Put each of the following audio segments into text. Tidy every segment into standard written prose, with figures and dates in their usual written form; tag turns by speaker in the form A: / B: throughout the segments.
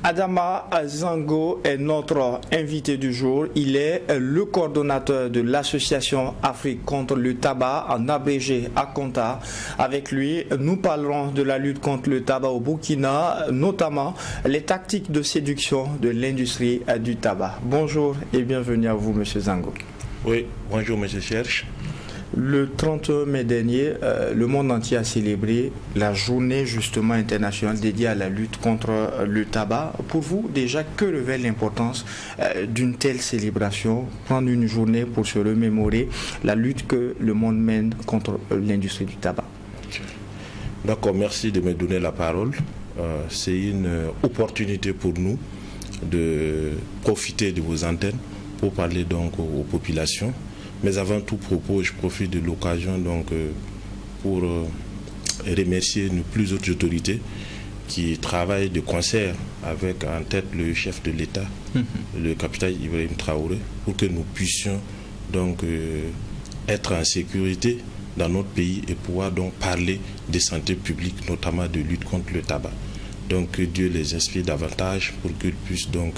A: Adama Zango est notre invité du jour. Il est le coordonnateur de l'association Afrique contre le tabac, en abrégé ACONTA. Avec lui, nous parlerons de la lutte contre le tabac au Burkina, notamment les tactiques de séduction de l'industrie du tabac. Bonjour et bienvenue à vous, Monsieur Zango.
B: Oui, bonjour, Monsieur Cherche.
A: Le 30 mai dernier, le monde entier a célébré la journée justement internationale dédiée à la lutte contre le tabac. Pour vous, déjà, que revêt l'importance d'une telle célébration, prendre une journée pour se remémorer la lutte que le monde mène contre l'industrie du tabac?
B: D'accord, merci de me donner la parole. C'est une opportunité pour nous de profiter de vos antennes pour parler donc aux populations. Mais avant tout propos, je profite de l'occasion donc pour remercier nos plus hautes autorités qui travaillent de concert avec en tête le chef de l'État, le capitaine Ibrahim Traoré, pour que nous puissions donc être en sécurité dans notre pays et pouvoir donc parler de santé publique, notamment de lutte contre le tabac. Donc que Dieu les inspire davantage pour qu'ils puissent donc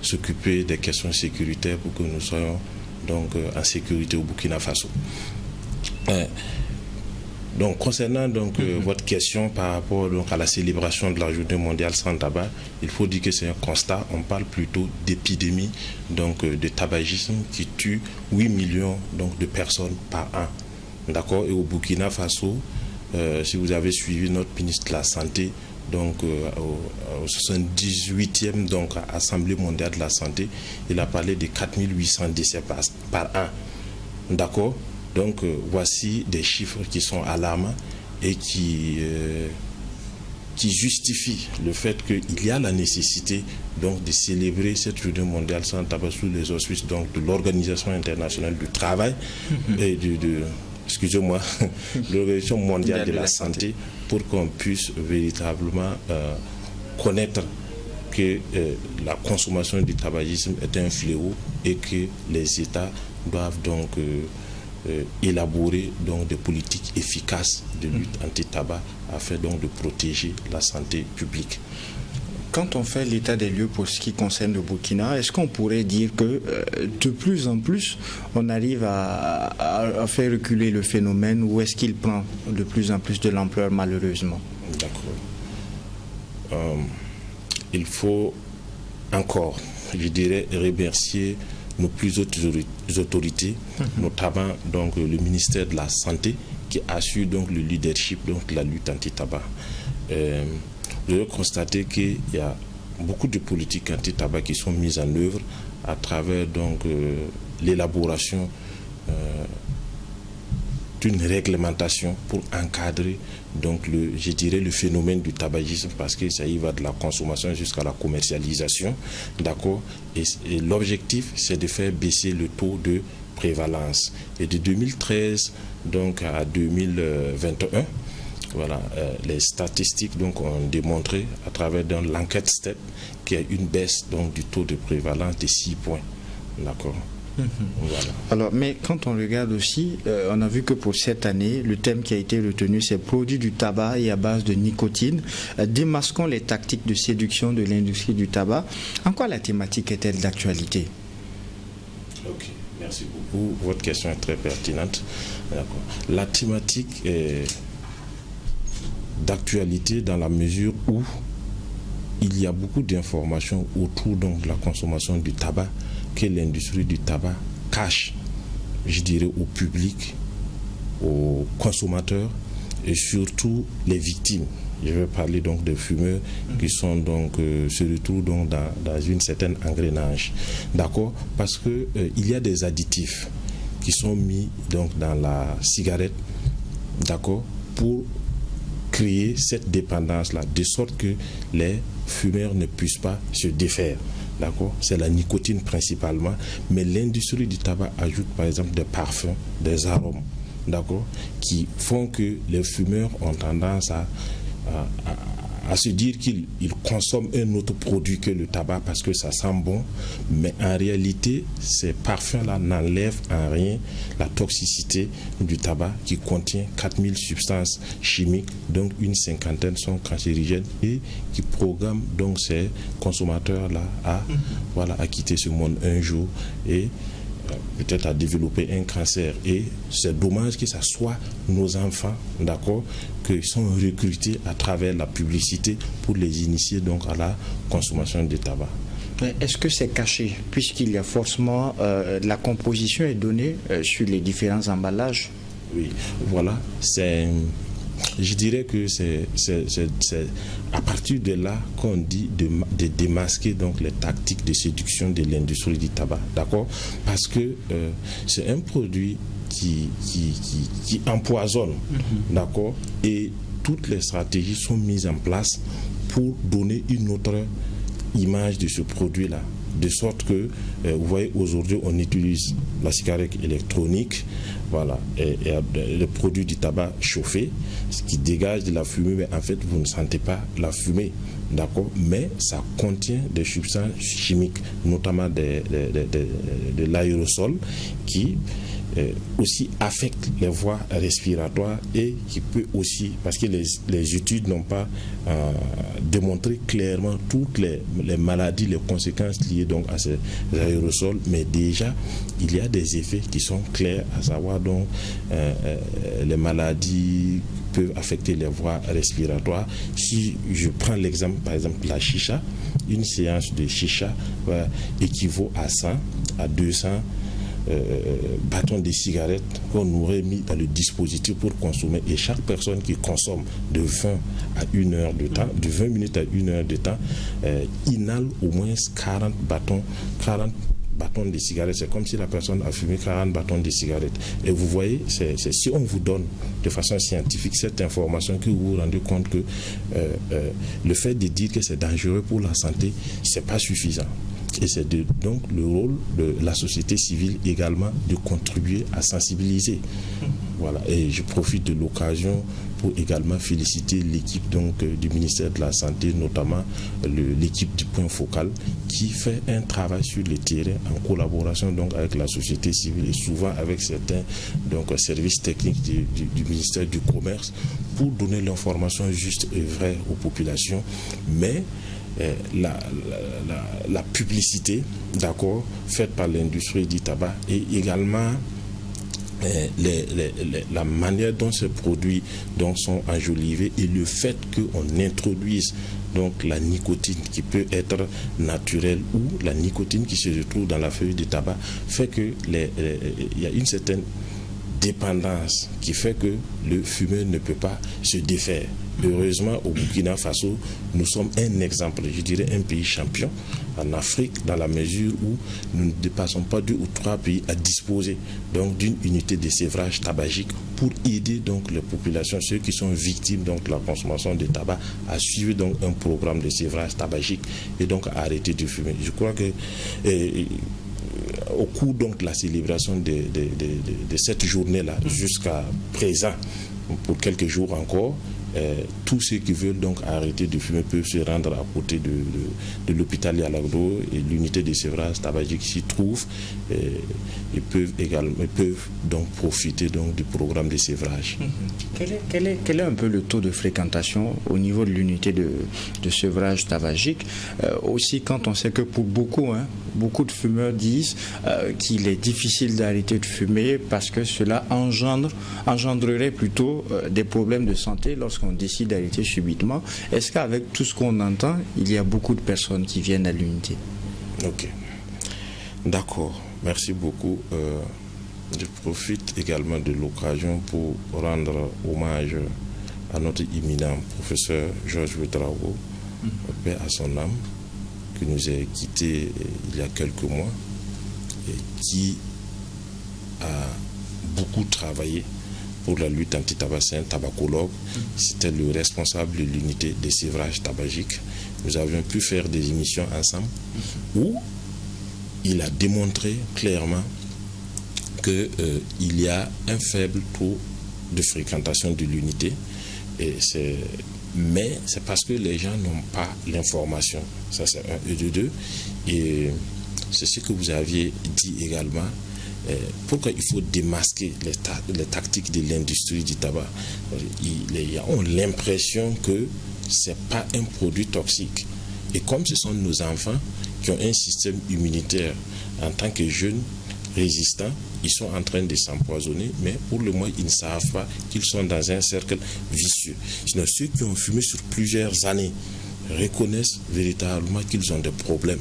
B: s'occuper des questions sécuritaires pour que nous soyons donc en sécurité au Burkina Faso. Donc concernant donc votre question par rapport donc à la célébration de la Journée mondiale sans tabac, il faut dire que c'est un constat. On parle plutôt d'épidémie donc de tabagisme qui tue 8 millions donc de personnes par an. D'accord. Et au Burkina Faso, si vous avez suivi notre ministre de la Santé, donc au 78e donc Assemblée mondiale de la santé, il a parlé de 4800 décès par an. D'accord. Donc voici des chiffres qui sont alarmants et qui justifient le fait qu'il y a la nécessité donc de célébrer cette journée mondiale sans tabac sous les auspices donc de l'Organisation internationale du travail et excusez-moi, l'Organisation mondiale de la santé, pour qu'on puisse véritablement connaître que la consommation du tabagisme est un fléau et que les États doivent donc élaborer donc des politiques efficaces de lutte anti-tabac afin donc de protéger la santé publique.
A: Quand on fait l'état des lieux pour ce qui concerne le Burkina, est-ce qu'on pourrait dire que de plus en plus on arrive à faire reculer le phénomène, ou est-ce qu'il prend de plus en plus de l'ampleur malheureusement?
B: D'accord. Il faut encore, je dirais, remercier nos plus hautes autorités, notamment donc le ministère de la Santé qui assure donc le leadership donc de la lutte anti-tabac. Je vais constater qu'il y a beaucoup de politiques anti-tabac qui sont mises en œuvre à travers donc l'élaboration d'une réglementation pour encadrer donc le phénomène du tabagisme, parce que ça y va de la consommation jusqu'à la commercialisation, d'accord. Et l'objectif, c'est de faire baisser le taux de prévalence. Et de 2013 donc à 2021. Voilà, les statistiques donc ont démontré à travers l'enquête STEP qu'il y a une baisse donc du taux de prévalence de 6 points. D'accord. Voilà.
A: Alors, mais quand on regarde aussi, on a vu que pour cette année, le thème qui a été retenu, c'est produits du tabac et à base de nicotine, démasquons les tactiques de séduction de l'industrie du tabac. En quoi la thématique est-elle d'actualité?
B: Ok, merci beaucoup. Votre question est très pertinente. D'accord. La thématique est d'actualité dans la mesure où il y a beaucoup d'informations autour donc de la consommation du tabac que l'industrie du tabac cache, je dirais, au public, aux consommateurs et surtout les victimes. Je vais parler donc des fumeurs qui sont donc se retrouvent donc dans une certaine engrenage, d'accord, parce que il y a des additifs qui sont mis donc dans la cigarette, d'accord, pour créer cette dépendance-là, de sorte que les fumeurs ne puissent pas se défaire. D'accord? C'est la nicotine principalement, mais l'industrie du tabac ajoute par exemple des parfums, des arômes, d'accord, qui font que les fumeurs ont tendance à se dire qu'il consomme un autre produit que le tabac parce que ça sent bon, mais en réalité, ces parfums-là n'enlèvent en rien la toxicité du tabac qui contient 4000 substances chimiques, donc une cinquantaine sont cancérigènes et qui programment donc ces consommateurs-là à quitter ce monde un jour et peut-être à développer un cancer. Et c'est dommage que ce soit nos enfants, d'accord, qui sont recrutés à travers la publicité pour les initier donc à la consommation de tabac.
A: Mais est-ce que c'est caché, puisqu'il y a forcément la composition est donnée sur les différents emballages?
B: Oui, voilà, je dirais que c'est à partir de là qu'on dit de démasquer donc les tactiques de séduction de l'industrie du tabac, d'accord? Parce que c'est un produit qui empoisonne, d'accord? Et toutes les stratégies sont mises en place pour donner une autre image de ce produit-là. De sorte que, vous voyez, aujourd'hui, on utilise la cigarette électronique, voilà, et le produit du tabac chauffé, ce qui dégage de la fumée, mais en fait, vous ne sentez pas la fumée, d'accord? Mais ça contient des substances chimiques, notamment de l'aérosol, qui aussi affecte les voies respiratoires et qui peut aussi, parce que les études n'ont pas démontré clairement toutes les maladies, les conséquences liées donc à ces aérosols, mais déjà il y a des effets qui sont clairs, à savoir donc les maladies peuvent affecter les voies respiratoires. Si je prends l'exemple, par exemple, la chicha, une séance de chicha équivaut à 100 à 200 bâtons de cigarettes qu'on aurait mis dans le dispositif pour consommer, et chaque personne qui consomme de 20 à 1 heure de temps, de 20 minutes à 1 heure de temps, inhale au moins 40 bâtons de cigarettes. C'est comme si la personne a fumé 40 bâtons de cigarettes. Et vous voyez, c'est si on vous donne de façon scientifique cette information, que vous vous rendez compte que le fait de dire que c'est dangereux pour la santé, c'est pas suffisant. Et c'est donc le rôle de la société civile également de contribuer à sensibiliser. Voilà. Et je profite de l'occasion pour également féliciter l'équipe donc du ministère de la Santé, notamment l'équipe du Point Focal, qui fait un travail sur le terrain en collaboration donc avec la société civile et souvent avec certains donc services techniques du ministère du Commerce pour donner l'information juste et vraie aux populations. Mais la publicité, d'accord, faite par l'industrie du tabac et également la manière dont ces produits donc sont enjolivés et le fait qu'on introduise donc la nicotine qui peut être naturelle ou la nicotine qui se retrouve dans la feuille de tabac fait que il y a une certaine dépendance qui fait que le fumeur ne peut pas se défaire. Heureusement, au Burkina Faso, nous sommes un exemple, je dirais un pays champion en Afrique, dans la mesure où nous ne dépassons pas 2 ou 3 pays à disposer donc d'une unité de sévrage tabagique pour aider donc les populations, ceux qui sont victimes donc de la consommation de tabac, à suivre donc un programme de sévrage tabagique et donc à arrêter de fumer. Je crois que au cours donc de la célébration de cette journée-là jusqu'à présent, pour quelques jours encore, tous ceux qui veulent donc arrêter de fumer peuvent se rendre à côté de l'hôpital Yalagro et l'unité de sévrage tabagique s'y trouve et peuvent donc profiter donc du programme de sévrage.
A: Quel est un peu le taux de fréquentation au niveau de l'unité de sévrage tabagique, aussi quand on sait que pour beaucoup de fumeurs disent qu'il est difficile d'arrêter de fumer parce que cela engendrerait plutôt des problèmes de santé lorsqu'on décide d'arrêter subitement. Est-ce qu'avec tout ce qu'on entend, il y a beaucoup de personnes qui viennent à l'unité?
B: Ok. D'accord. Merci beaucoup. Je profite également de l'occasion pour rendre hommage à notre éminent professeur Georges Ouédraogo, paix à son âme, qui nous a quittés il y a quelques mois et qui a beaucoup travaillé pour la lutte anti-tabac. C'est un tabacologue. C'était le responsable de l'unité de sévrage tabagique. Nous avions pu faire des émissions ensemble où il a démontré clairement qu'il y a un faible taux de fréquentation de l'unité, Mais c'est parce que les gens n'ont pas l'information. Ça, c'est un. Et de deux. Et c'est ce que vous aviez dit également. Pourquoi il faut démasquer les tactiques de l'industrie du tabac? Les gens ont l'impression que ce n'est pas un produit toxique. Et comme ce sont nos enfants qui ont un système immunitaire en tant que jeunes, résistants, ils sont en train de s'empoisonner, mais pour le moment, ils ne savent pas qu'ils sont dans un cercle vicieux. Sinon, ceux qui ont fumé sur plusieurs années reconnaissent véritablement qu'ils ont des problèmes.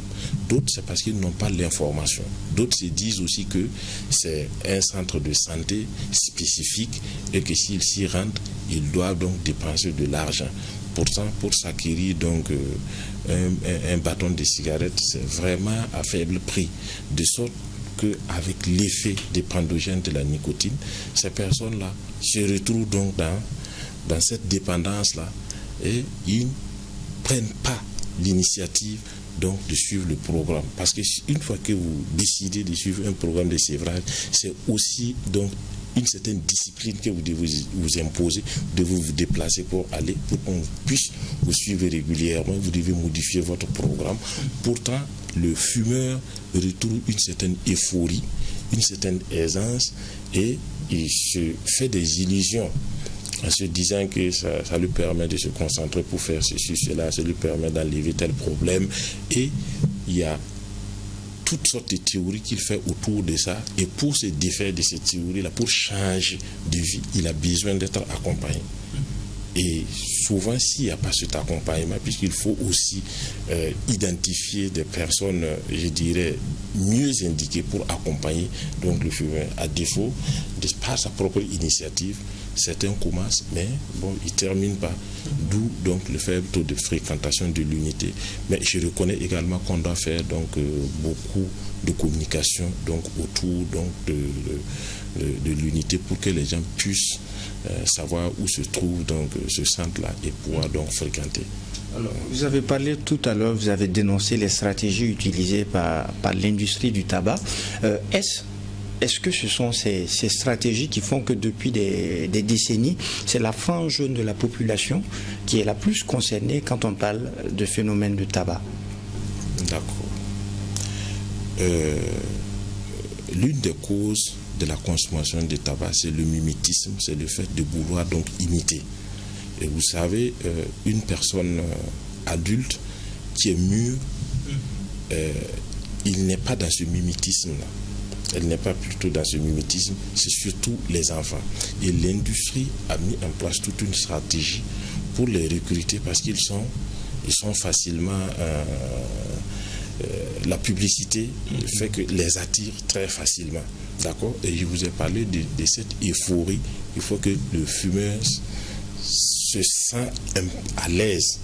B: D'autres, c'est parce qu'ils n'ont pas l'information. D'autres se disent aussi que c'est un centre de santé spécifique et que s'ils s'y rendent, ils doivent donc dépenser de l'argent. Pourtant, pour s'acquérir donc un bâton de cigarette, c'est vraiment à faible prix. De sorte qu'avec l'effet dépendogène de la nicotine, ces personnes-là se retrouvent donc dans cette dépendance-là et ils prennent pas l'initiative donc de suivre le programme. Parce que une fois que vous décidez de suivre un programme de sévrage, c'est aussi donc une certaine discipline que vous devez vous imposer, de vous déplacer pour qu'on puisse vous suivre régulièrement. Vous devez modifier votre programme. Pourtant, le fumeur retrouve une certaine euphorie, une certaine aisance et il se fait des illusions en se disant que ça lui permet de se concentrer pour faire ceci, cela, ça lui permet d'enlever tel problème. Et il y a toutes sortes de théories qu'il fait autour de ça. Et pour se défaire de ces théories-là, pour changer de vie, il a besoin d'être accompagné. Et souvent, s'il n'y a pas cet accompagnement, puisqu'il faut aussi identifier des personnes, je dirais, mieux indiquées pour accompagner donc le fumeur. À défaut, par sa propre initiative, certains commencent, mais bon, ils ne terminent pas. D'où donc le faible taux de fréquentation de l'unité. Mais je reconnais également qu'on doit faire donc beaucoup de communication donc autour donc de l'unité pour que les gens puissent savoir où se trouve donc ce centre-là et pouvoir donc fréquenter.
A: Alors, vous avez parlé tout à l'heure, vous avez dénoncé les stratégies utilisées par l'industrie du tabac. Est-ce que ce sont ces stratégies qui font que depuis des décennies, c'est la frange jeune de la population qui est la plus concernée quand on parle de phénomène de tabac?
B: D'accord. L'une des causes de la consommation de tabac, c'est le mimétisme, c'est le fait de vouloir donc imiter. Et vous savez, une personne adulte qui est mûre, il n'est pas dans ce mimétisme-là. Elle n'est pas plutôt dans ce mimétisme, c'est surtout les enfants. Et l'industrie a mis en place toute une stratégie pour les recruter parce qu'ils sont facilement... la publicité fait que les attire très facilement. D'accord? Et je vous ai parlé de cette euphorie. Il faut que le fumeur se sent à l'aise.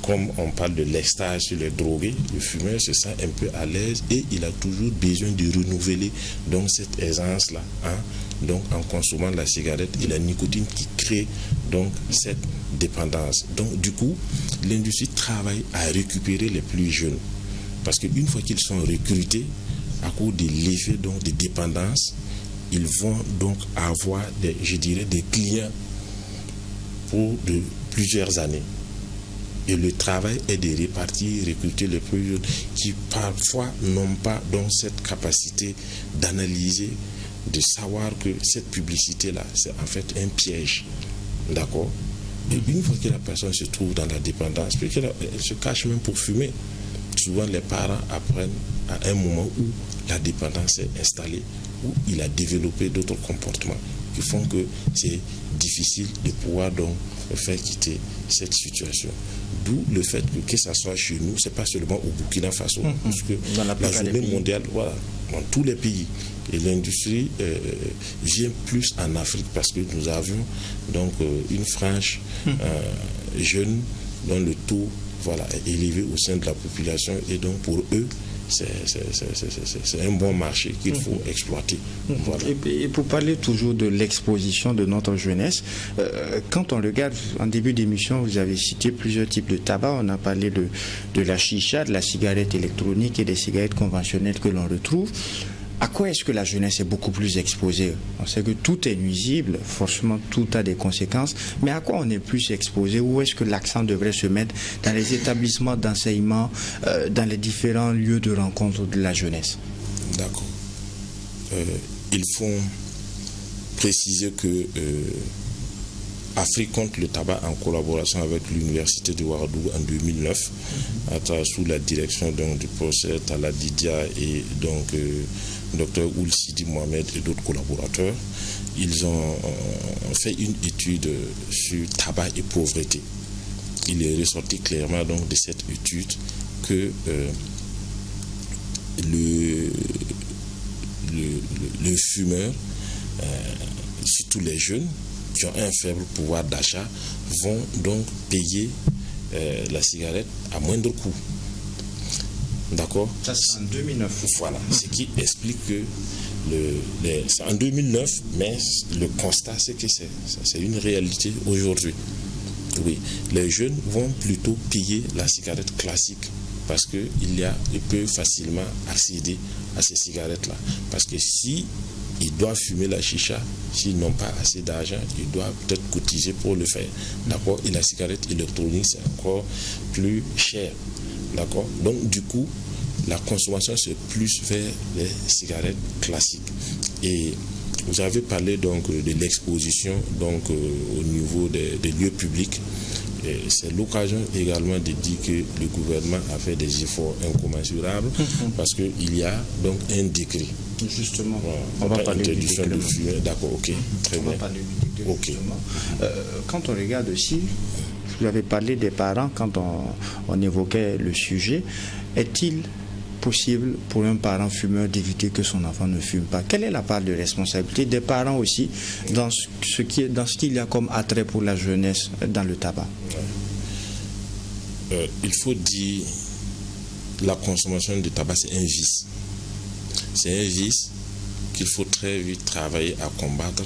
B: Comme on parle de l'extase sur les drogués, le fumeur se sent un peu à l'aise et il a toujours besoin de renouveler donc cette aisance-là, donc en consommant la cigarette et la nicotine qui crée donc cette dépendance. Donc du coup, l'industrie travaille à récupérer les plus jeunes. Parce qu'une fois qu'ils sont recrutés, à cause de l'effet donc de dépendance, ils vont donc avoir des clients pour de plusieurs années. Et le travail est de répartir, recruter les plus jeunes qui parfois n'ont pas donc cette capacité d'analyser, de savoir que cette publicité-là, c'est en fait un piège. D'accord? Et une fois que la personne se trouve dans la dépendance, puis elle se cache même pour fumer. Souvent, les parents apprennent à un moment où la dépendance est installée, où il a développé d'autres comportements qui font que c'est difficile de pouvoir donc faire quitter cette situation. D'où le fait que ça soit chez nous, c'est pas seulement au Burkina Faso, parce que la journée mondiale, voilà, dans tous les pays. Et l'industrie vient plus en Afrique parce que nous avions donc une frange jeune dont le taux est élevé au sein de la population et donc pour eux c'est un bon marché qu'il faut exploiter. Voilà.
A: Et pour parler toujours de l'exposition de notre jeunesse, quand on regarde, en début d'émission, vous avez cité plusieurs types de tabac. On a parlé de la chicha, de la cigarette électronique et des cigarettes conventionnelles que l'on retrouve. À quoi est-ce que la jeunesse est beaucoup plus exposée? On sait que tout est nuisible, forcément tout a des conséquences, mais à quoi on est plus exposé? Où est-ce que l'accent devrait se mettre dans les établissements d'enseignement, dans les différents lieux de rencontre de la jeunesse?
B: D'accord. Il faut préciser que Afrique contre le tabac, en collaboration avec l'université de Ouagadougou en 2009, sous la direction donc, du professeur Talla Didia et donc Dr Ould Sidi Mohamed et d'autres collaborateurs, ils ont fait une étude sur tabac et pauvreté. Il est ressorti clairement donc de cette étude que le fumeur, surtout les jeunes qui ont un faible pouvoir d'achat, vont donc payer la cigarette à moindre coût. D'accord?
A: Ça, c'est en 2009.
B: Voilà, ce qui explique que c'est en 2009, mais le constat, c'est que c'est une réalité aujourd'hui. Oui, les jeunes vont plutôt payer la cigarette classique parce qu'ils peuvent facilement accéder à ces cigarettes-là. Parce que si ils doivent fumer la chicha, s'ils n'ont pas assez d'argent, ils doivent peut-être cotiser pour le faire. D'accord? Et la cigarette électronique, c'est encore plus cher. D'accord? Donc, du coup, la consommation, c'est plus vers les cigarettes classiques. Et vous avez parlé donc de l'exposition donc au niveau des lieux publics. C'est l'occasion également de dire que le gouvernement a fait des efforts incommensurables parce qu'il y a donc un décret.
A: Justement,
B: on va parler du décret. De fumer. D'accord, ok, très bien.
A: On va parler du décret, justement. Quand on regarde aussi, vous avez parlé des parents quand on évoquait le sujet. Est-il possible pour un parent fumeur d'éviter que son enfant ne fume pas? Quelle est la part de responsabilité des parents aussi dans ce qu'il y a comme attrait pour la jeunesse dans le tabac?
B: Il faut dire la consommation de tabac, c'est un vice. C'est un vice qu'il faut très vite travailler à combattre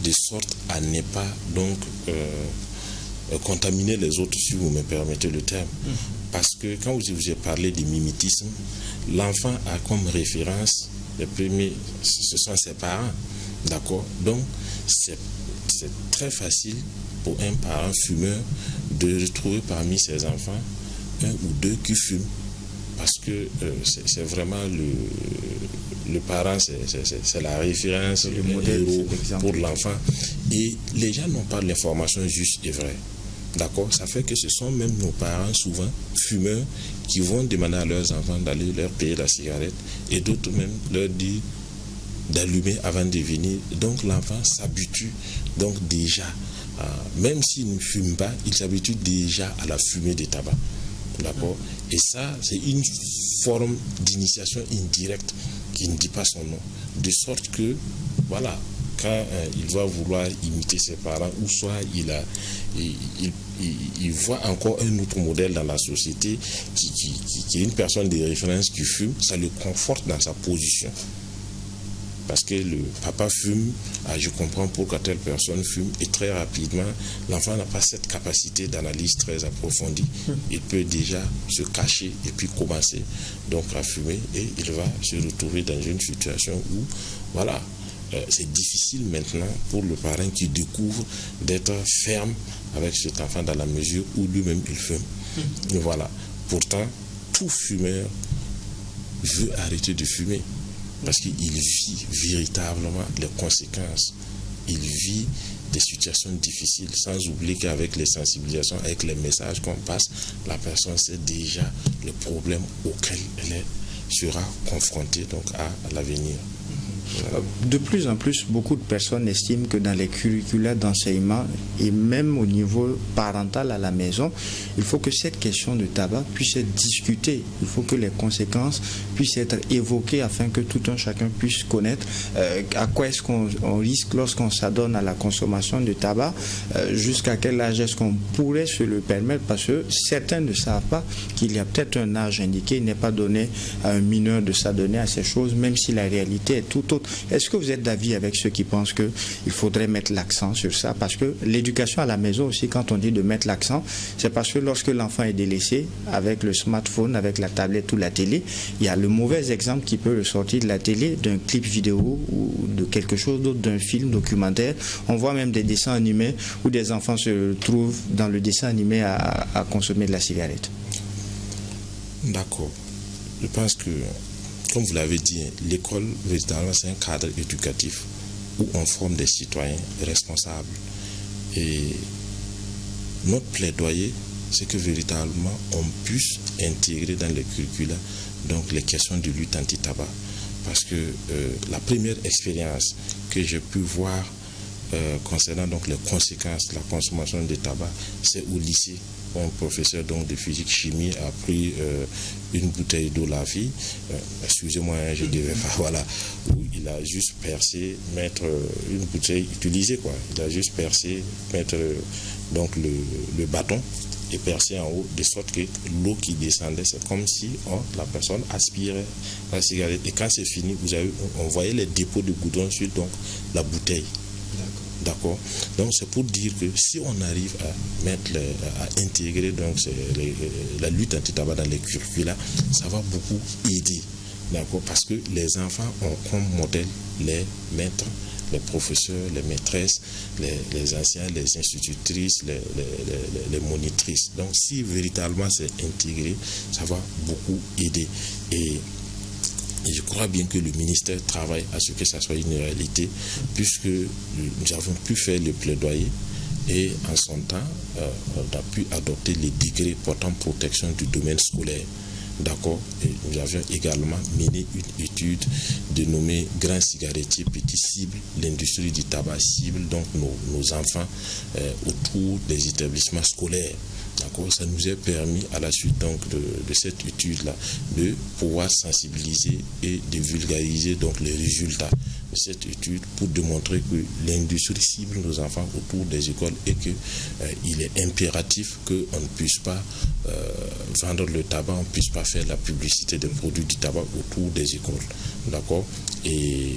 B: de sorte à ne pas donc contaminer les autres, si vous me permettez le terme. Parce que quand je vous ai parlé du mimétisme, l'enfant a comme référence, les premiers, ce sont ses parents. D'accord? Donc, c'est très facile pour un parent fumeur de retrouver parmi ses enfants un ou deux qui fument. Parce que c'est vraiment le parent, c'est la référence, le modèle pour l'enfant. Et les gens n'ont pas l'information juste et vraie. D'accord? Ça fait que ce sont même nos parents, souvent fumeurs, qui vont demander à leurs enfants d'aller leur payer la cigarette et d'autres même leur dire d'allumer avant de venir. Donc l'enfant s'habitue donc déjà, même s'il ne fume pas, il s'habitue déjà à la fumée de tabac. D'accord? Et ça, c'est une forme d'initiation indirecte qui ne dit pas son nom. De sorte que, voilà, quand il va vouloir imiter ses parents, ou soit il voit encore un autre modèle dans la société qui est une personne de référence qui fume, ça le conforte dans sa position. Parce que le papa fume, je comprends pourquoi telle personne fume, et très rapidement, l'enfant n'a pas cette capacité d'analyse très approfondie. Il peut déjà se cacher et puis commencer donc à fumer, et il va se retrouver dans une situation où, voilà, c'est difficile maintenant pour le parent qui découvre d'être ferme avec cet enfant dans la mesure où lui-même il fume. Et voilà. Pourtant, tout fumeur veut arrêter de fumer parce qu'il vit véritablement les conséquences. Il vit des situations difficiles, sans oublier qu'avec les sensibilisations, avec les messages qu'on passe, la personne sait déjà le problème auquel elle sera confrontée donc à l'avenir.
A: De plus en plus, beaucoup de personnes estiment que dans les curricula d'enseignement et même au niveau parental à la maison, il faut que cette question de tabac puisse être discutée. Il faut que les conséquences puissent être évoquées afin que tout un chacun puisse connaître à quoi est-ce qu'on risque lorsqu'on s'adonne à la consommation de tabac, jusqu'à quel âge est-ce qu'on pourrait se le permettre, parce que certains ne savent pas qu'il y a peut-être un âge indiqué. Il n'est pas donné à un mineur de s'adonner à ces choses, même si la réalité est tout autre. autre. Est-ce que vous êtes d'avis avec ceux qui pensent qu'il faudrait mettre l'accent sur ça? Parce que l'éducation à la maison aussi, quand on dit de mettre l'accent, c'est parce que lorsque l'enfant est délaissé avec le smartphone, avec la tablette ou la télé, il y a le mauvais exemple qui peut ressortir de la télé, d'un clip vidéo ou de quelque chose d'autre, d'un film documentaire. On voit même des dessins animés où des enfants se trouvent dans le dessin animé à consommer de la cigarette.
B: D'accord. Je pense que, comme vous l'avez dit, l'école, véritablement, c'est un cadre éducatif où on forme des citoyens responsables. Et notre plaidoyer, c'est que véritablement, on puisse intégrer dans les curricula donc les questions de lutte anti-tabac. Parce que la première expérience que j'ai pu voir concernant donc les conséquences de la consommation de tabac, c'est au lycée. Un professeur donc de physique chimie a pris une bouteille d'eau la vie, excusez-moi, je devais pas, voilà, où il a juste percé, mettre une bouteille utilisée, quoi. Il a juste percé, mettre donc le bâton et percer en haut, de sorte que l'eau qui descendait, c'est comme si la personne aspirait la cigarette. Et quand c'est fini, on voyait les dépôts de goudron sur donc la bouteille. D'accord. Donc c'est pour dire que si on arrive à intégrer donc la lutte anti-tabac dans les curricula, ça va beaucoup aider. D'accord. Parce que les enfants ont comme modèle les maîtres, les professeurs, les maîtresses, les anciens, les institutrices, les monitrices. Donc si véritablement c'est intégré, ça va beaucoup aider. Et je crois bien que le ministère travaille à ce que ça soit une réalité, puisque nous avons pu faire le plaidoyer et en son temps, on a pu adopter les décrets portant protection du domaine scolaire. D'accord. Et nous avions également mené une étude dénommée Grand cigarettier, petit cible, l'industrie du tabac cible, donc nos enfants autour des établissements scolaires. D'accord. Ça nous a permis à la suite donc de cette étude-là de pouvoir sensibiliser et de vulgariser donc les résultats de cette étude pour démontrer que l'industrie cible nos enfants autour des écoles et que il est impératif qu'on ne puisse pas vendre le tabac, on ne puisse pas faire la publicité des produits du tabac autour des écoles. D'accord. Et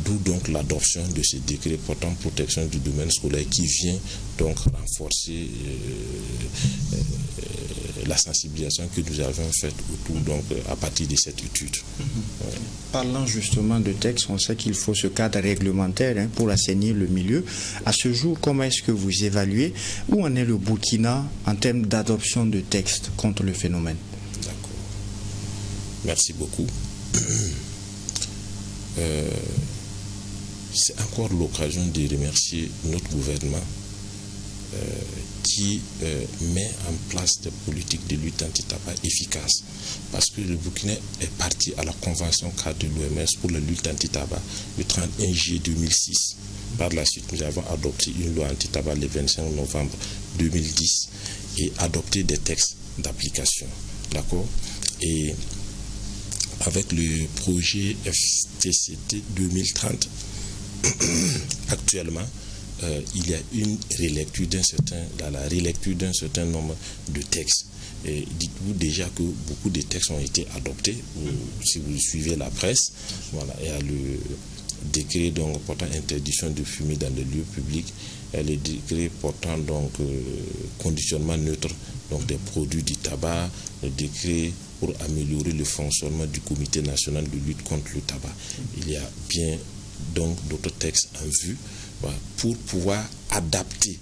B: d'où donc l'adoption de ce décret portant protection du domaine scolaire qui vient donc renforcer la sensibilisation que nous avons faite autour donc à partir de cette étude.
A: Parlant justement de texte, on sait qu'il faut ce cadre réglementaire pour assainir le milieu. À ce jour, comment est-ce que vous évaluez où en est le Burkina en termes d'adoption de textes contre le phénomène?
B: D'accord. Merci beaucoup. C'est encore l'occasion de remercier notre gouvernement qui met en place des politiques de lutte anti-tabac efficaces. Parce que le Burkina est parti à la convention cadre de l'OMS pour la lutte anti-tabac le 31 juillet 2006. Par la suite, nous avons adopté une loi anti-tabac le 25 novembre 2010 et adopté des textes d'application. D'accord. Et avec le projet FTCT 2030, actuellement, il y a une relecture la relecture d'un certain nombre de textes. Et dites-vous déjà que beaucoup de textes ont été adoptés, si vous suivez la presse. Voilà, il y a le décret donc portant interdiction de fumer dans les lieux publics, il y a le décret portant donc conditionnement neutre donc des produits du tabac, le décret pour améliorer le fonctionnement du comité national de lutte contre le tabac. Il y a bien donc d'autres textes en vue pour pouvoir adapter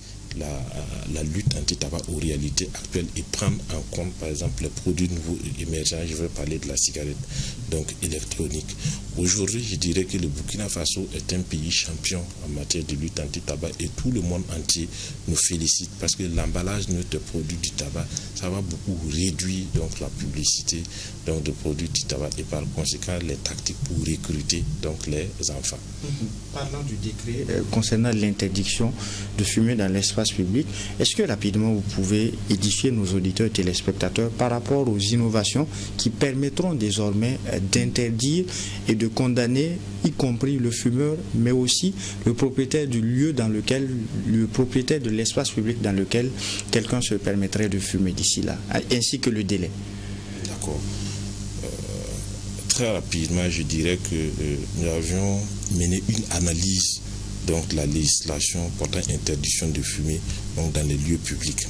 B: la lutte anti-tabac aux réalités actuelles et prendre en compte par exemple les produits nouveaux émergents. Je vais parler de la cigarette donc électronique. Aujourd'hui, je dirais que le Burkina Faso est un pays champion en matière de lutte anti-tabac et tout le monde entier nous félicite parce que l'emballage neutre des produits du tabac, ça va beaucoup réduire donc la publicité donc de produits du tabac et par conséquent les tactiques pour recruter donc les enfants.
A: Parlant du décret concernant l'interdiction de fumer dans l'espace public, est-ce que rapidement vous pouvez édifier nos auditeurs et téléspectateurs par rapport aux innovations qui permettront désormais d'interdire et de condamner, y compris le fumeur, mais aussi le propriétaire du lieu dans lequel, le propriétaire de l'espace public dans lequel quelqu'un se permettrait de fumer d'ici là, ainsi que le délai?
B: D'accord. très rapidement, je dirais que nous avions mené une analyse donc, de la législation portant interdiction de fumer donc, dans les lieux publics.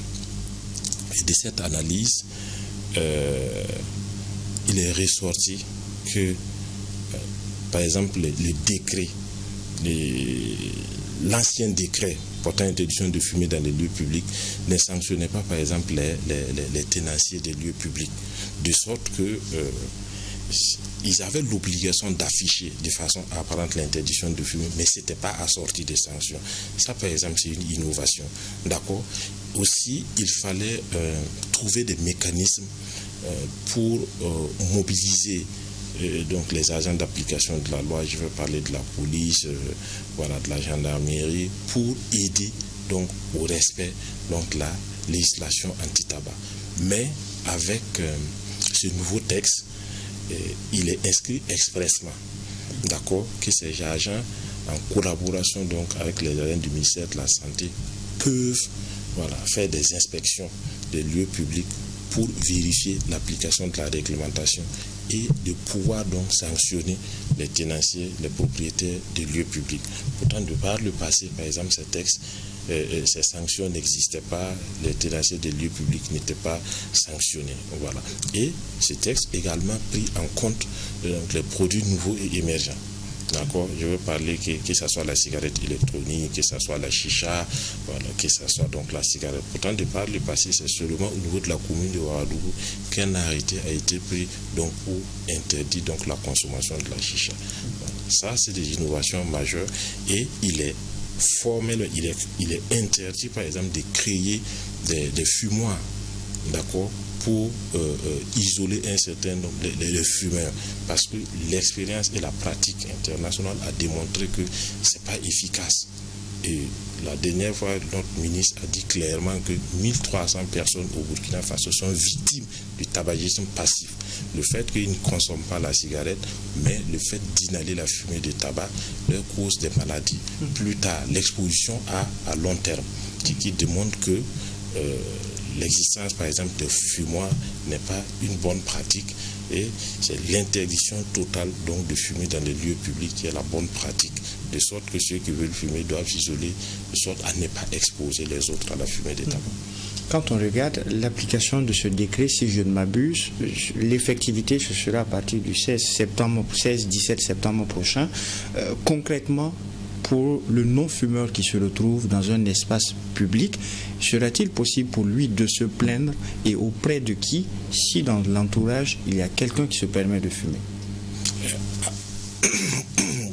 B: Et de cette analyse, il est ressorti que, par exemple, les décrets, l'ancien décret portant interdiction de fumer dans les lieux publics ne sanctionnait pas, par exemple, les tenanciers des lieux publics. De sorte que ils avaient l'obligation d'afficher de façon apparente l'interdiction de fumer, mais ce n'était pas assorti de sanctions. Ça, par exemple, c'est une innovation. D'accord. Aussi, il fallait trouver des mécanismes pour mobiliser donc les agents d'application de la loi. Je vais parler de la police, de la gendarmerie, pour aider donc au respect donc la législation anti-tabac. Mais avec ce nouveau texte, il est inscrit expressement, d'accord, que ces agents, en collaboration donc avec les agents du ministère de la Santé, peuvent faire des inspections des lieux publics pour vérifier l'application de la réglementation et de pouvoir donc sanctionner les tenanciers, les propriétaires des lieux publics. Pourtant, de par le passé, par exemple, ces textes, ces sanctions n'existaient pas, les tenanciers des lieux publics n'étaient pas sanctionnés. Voilà. Et ce texte également pris en compte les produits nouveaux et émergents. D'accord. Je veux parler que ce soit la cigarette électronique, que ce soit la chicha, que ce soit donc la cigarette. Pourtant, de par le passé, c'est seulement au niveau de la commune de Ouagadougou qu'un arrêté a été pris donc, pour interdire donc, la consommation de la chicha. Voilà. Ça, c'est des innovations majeures et il est formel, il est interdit, par exemple, de créer des fumoirs, d'accord, pour isoler un certain nombre de fumeurs, parce que l'expérience et la pratique internationale a démontré que c'est pas efficace. Et la dernière fois, notre ministre a dit clairement que 1300 personnes au Burkina Faso sont victimes du tabagisme passif. Le fait qu'ils ne consomment pas la cigarette, mais le fait d'inhaler la fumée de tabac leur cause des maladies. Plus tard, l'exposition à long terme, qui démontre que l'existence, par exemple, de fumoirs n'est pas une bonne pratique et c'est l'interdiction totale donc, de fumer dans les lieux publics qui est la bonne pratique, de sorte que ceux qui veulent fumer doivent s'isoler, de sorte à ne pas exposer les autres à la fumée de tabac.
A: Quand on regarde l'application de ce décret, si je ne m'abuse, l'effectivité ce sera à partir du 16-17 septembre prochain. Concrètement, pour le non-fumeur qui se retrouve dans un espace public, sera-t-il possible pour lui de se plaindre et auprès de qui, si dans l'entourage, il y a quelqu'un qui se permet de fumer?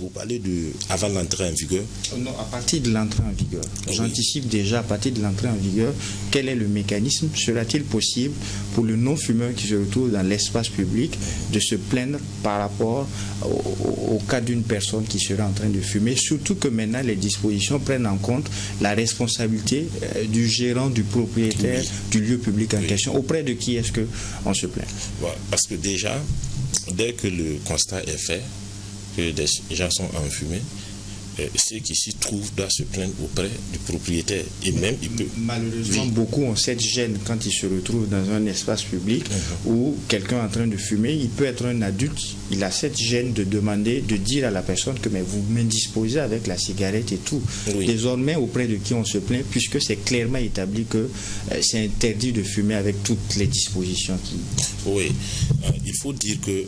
B: Vous parlez de avant l'entrée en vigueur?
A: Non, à partir de l'entrée en vigueur. Oui. J'anticipe déjà à partir de l'entrée en vigueur, quel est le mécanisme? Sera-t-il possible pour le non-fumeur qui se retrouve dans l'espace public de se plaindre par rapport au cas d'une personne qui serait en train de fumer? Surtout que maintenant les dispositions prennent en compte la responsabilité du gérant, du propriétaire du lieu public en question. Auprès de qui est-ce qu'on se plaint?
B: Voilà, parce que déjà, dès que le constat est fait, que des gens sont enfumés, ceux qui s'y trouvent doivent se plaindre auprès du propriétaire. Et même, il peut...
A: Malheureusement, beaucoup ont cette gêne quand ils se retrouvent dans un espace public où quelqu'un est en train de fumer. Il peut être un adulte, il a cette gêne de demander, de dire à la personne que mais vous m'indisposez avec la cigarette et tout. Oui. Désormais, auprès de qui on se plaint, puisque c'est clairement établi que c'est interdit de fumer avec toutes les dispositions qui...
B: Oui, il faut dire que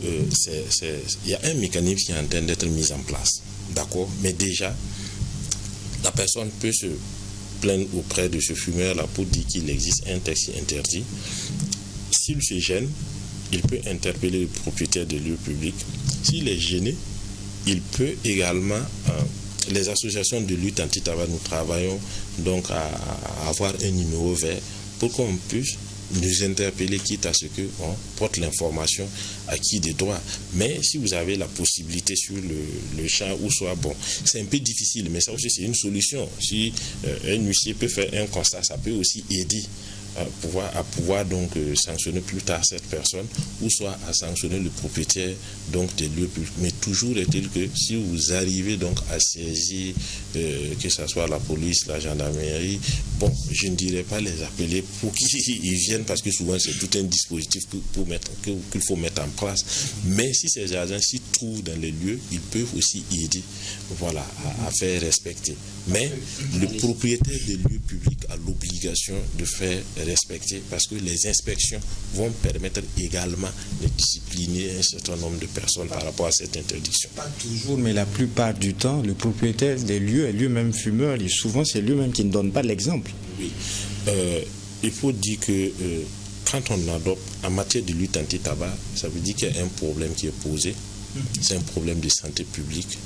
B: il y a un mécanisme qui est en train d'être mis en place. D'accord, mais déjà, la personne peut se plaindre auprès de ce fumeur-là pour dire qu'il existe un texte interdit. S'il se gêne, il peut interpeller le propriétaire de lieu public. S'il est gêné, il peut également... les associations de lutte anti-tabac, nous travaillons donc à avoir un numéro vert pour qu'on puisse nous interpeller, quitte à ce qu'on porte l'information à qui des droits. Mais si vous avez la possibilité sur le champ ou soit, bon, c'est un peu difficile, mais ça aussi c'est une solution. Si un huissier peut faire un constat, ça peut aussi aider à pouvoir donc sanctionner plus tard cette personne, ou soit à sanctionner le propriétaire donc des lieux publics. Mais toujours est-il que si vous arrivez donc à saisir que ce soit la police, la gendarmerie, bon, je ne dirais pas les appeler pour qu'ils viennent, parce que souvent c'est tout un dispositif qu'il faut mettre en place. Mais si ces agents s'y trouvent dans les lieux, ils peuvent aussi aider, voilà, à faire respecter. Mais le propriétaire des lieux publics a l'obligation de faire respecter, parce que les inspections vont permettre également de discipliner un certain nombre de personnes par rapport à cette interdiction.
A: Pas toujours, mais la plupart du temps, le propriétaire des lieux est lui-même fumeur, et souvent c'est lui-même qui ne donne pas l'exemple.
B: Oui. Il faut dire que quand on adopte en matière de lutte anti-tabac, ça veut dire qu'il y a un problème qui est posé. C'est un problème de santé publique,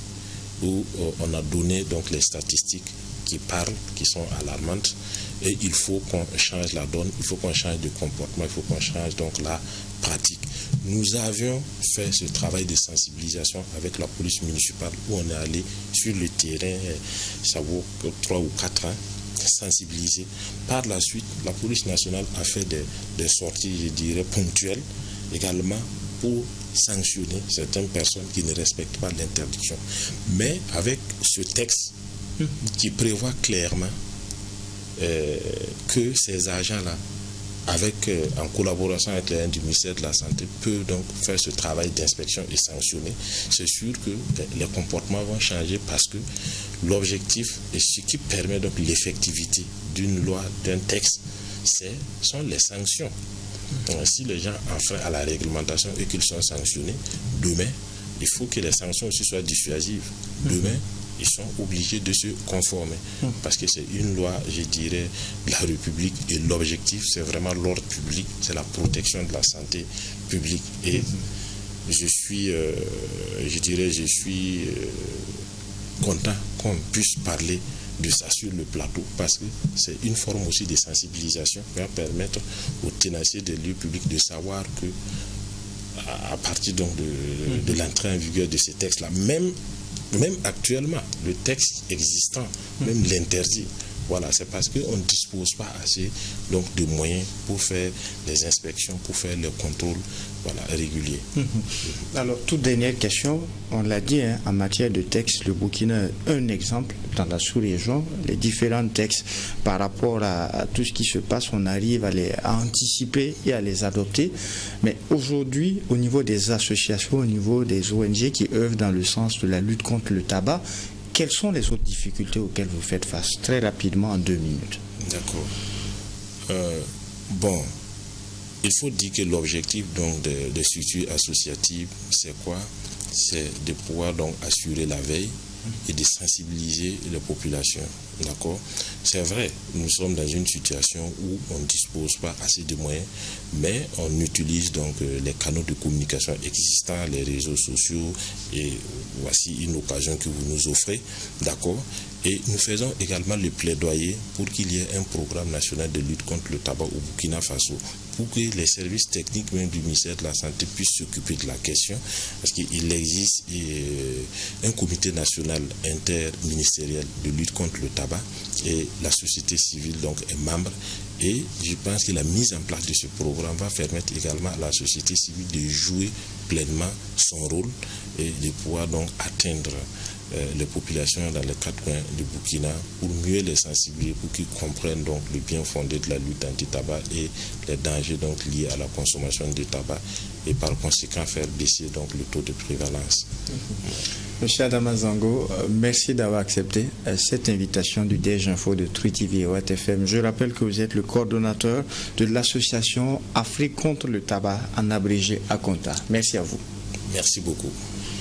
B: où on a donné donc les statistiques qui parlent, qui sont alarmantes, et il faut qu'on change la donne, il faut qu'on change de comportement, il faut qu'on change donc la pratique. Nous avions fait ce travail de sensibilisation avec la police municipale, où on est allé sur le terrain, ça vaut 3 ou 4 ans, sensibiliser. Par la suite, la police nationale a fait des sorties, je dirais, ponctuelles, également pour sanctionner certaines personnes qui ne respectent pas l'interdiction. Mais avec ce texte qui prévoit clairement que ces agents-là, en collaboration avec les du ministère de la Santé, peuvent donc faire ce travail d'inspection et sanctionner, c'est sûr que les comportements vont changer, parce que l'objectif et ce qui permet donc l'effectivité d'une loi, d'un texte, sont les sanctions. Donc, si les gens enfreignent à la réglementation et qu'ils sont sanctionnés, demain, il faut que les sanctions aussi soient dissuasives. Demain, ils sont obligés de se conformer, parce que c'est une loi, je dirais, de la République, et l'objectif, c'est vraiment l'ordre public, c'est la protection de la santé publique. Et je suis content qu'on puisse parler de ça sur le plateau, parce que c'est une forme aussi de sensibilisation qui va permettre aux tenanciers des lieux publics de savoir que, à partir donc de l'entrée en vigueur de ces textes-là, même actuellement, le texte existant, même l'interdit. Voilà, c'est parce qu'on ne dispose pas assez donc, de moyens pour faire les inspections, pour faire les contrôles, voilà, réguliers.
A: Alors, toute dernière question, on l'a dit, en matière de textes, le Burkina est un exemple dans la sous-région. Les différents textes par rapport à tout ce qui se passe, on arrive à anticiper et à les adopter. Mais aujourd'hui, au niveau des associations, au niveau des ONG qui œuvrent dans le sens de la lutte contre le tabac, quelles sont les autres difficultés auxquelles vous faites face? Très rapidement, en 2 minutes.
B: D'accord. Bon, il faut dire que l'objectif donc des structures associatives, c'est quoi? C'est de pouvoir donc assurer la veille et de sensibiliser les populations. D'accord? C'est vrai, nous sommes dans une situation où on ne dispose pas assez de moyens, mais on utilise donc les canaux de communication existants, les réseaux sociaux, et voici une occasion que vous nous offrez. D'accord? Et nous faisons également le plaidoyer pour qu'il y ait un programme national de lutte contre le tabac au Burkina Faso, pour que les services techniques même du ministère de la Santé puissent s'occuper de la question, parce qu'il existe un comité national interministériel de lutte contre le tabac, et la société civile donc est membre, et je pense que la mise en place de ce programme va permettre également à la société civile de jouer pleinement son rôle et de pouvoir donc atteindre les populations dans les 4 coins du Burkina pour mieux les sensibiliser, pour qu'ils comprennent donc le bien fondé de la lutte anti-tabac et les dangers donc liés à la consommation de tabac, et par conséquent faire baisser donc le taux de prévalence.
A: Monsieur Adama Zango, merci d'avoir accepté cette invitation du DG Info de True TV et Watt FM. Je rappelle que vous êtes le coordonnateur de l'association Afrique contre le tabac, en abrégé Akonta. Merci à vous.
B: Merci beaucoup.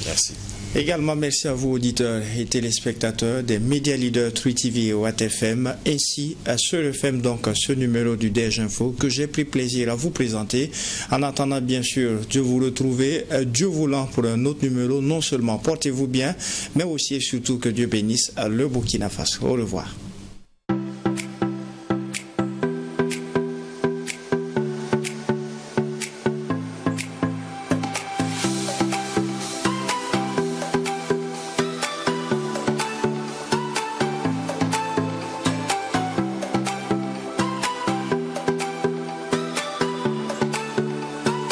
B: Merci.
A: Également, merci à vous, auditeurs et téléspectateurs des médias leaders True TV et Watt FM, ainsi à Sur FM, donc ce numéro du DG Info que j'ai pris plaisir à vous présenter. En attendant, bien sûr, de vous retrouver, Dieu voulant, pour un autre numéro. Non seulement portez-vous bien, mais aussi et surtout que Dieu bénisse le Burkina Faso. Au revoir.